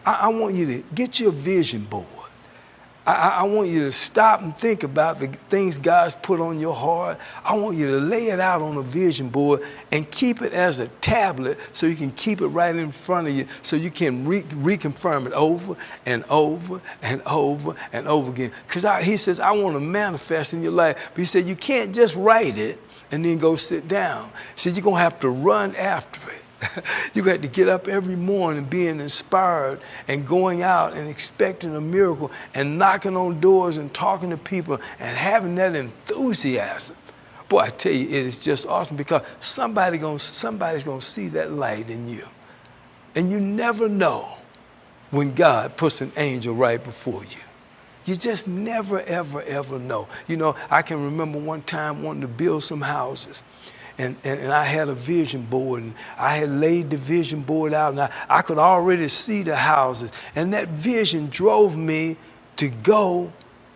I want you to get your vision board. I want you to stop and think about the things God's put on your heart. I want you to lay it out on a vision board and keep it as a tablet so you can keep it right in front of you so you can reconfirm it over and over and over and over again. Because he says, I want to manifest in your life. But he said, you can't just write it and then go sit down. He said, you're going to have to run after it. You got to get up every morning being inspired and going out and expecting a miracle and knocking on doors and talking to people and having that enthusiasm. Boy, I tell you, it is just awesome because somebody's going to see that light in you. And you never know when God puts an angel right before you. You just never, ever, ever know. You know, I can remember one time wanting to build some houses. And I had a vision board, and I had laid the vision board out, and I could already see the houses. And that vision drove me to go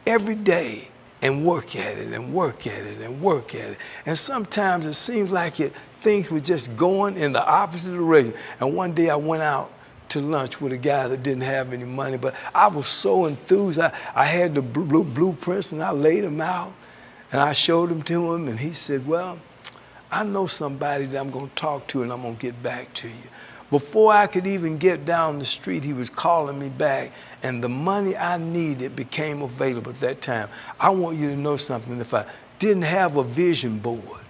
every day and work at it and work at it and work at it. And sometimes it seems like things were just going in the opposite direction. And one day I went out to lunch with a guy that didn't have any money, but I was so enthused. I had the blueprints, and I laid them out, and I showed them to him, and he said, well, I know somebody that I'm going to talk to, and I'm going to get back to you. Before I could even get down the street, he was calling me back, and the money I needed became available at that time. I want you to know something. If I didn't have a vision board,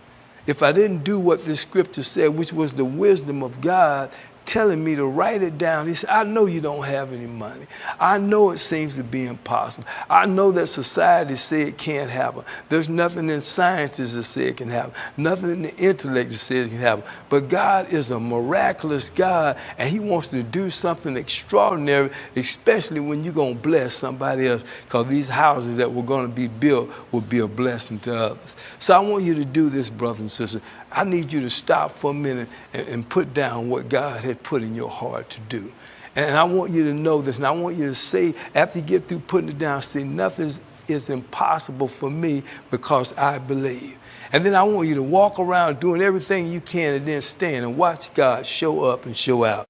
if I didn't do what this scripture said, which was the wisdom of God telling me to write it down. He said, I know you don't have any money. I know it seems to be impossible. I know that society says it can't happen. There's nothing in sciences that says it can happen. Nothing in the intellect that says it can happen. But God is a miraculous God, and he wants to do something extraordinary, especially when you're going to bless somebody else, because these houses that were going to be built will be a blessing to others. So I want you to do this, brothers and sisters. I need you to stop for a minute and put down what God had put in your heart to do. And I want you to know this, and I want you to say, after you get through putting it down, say, nothing is impossible for me because I believe. And then I want you to walk around doing everything you can and then stand and watch God show up and show out.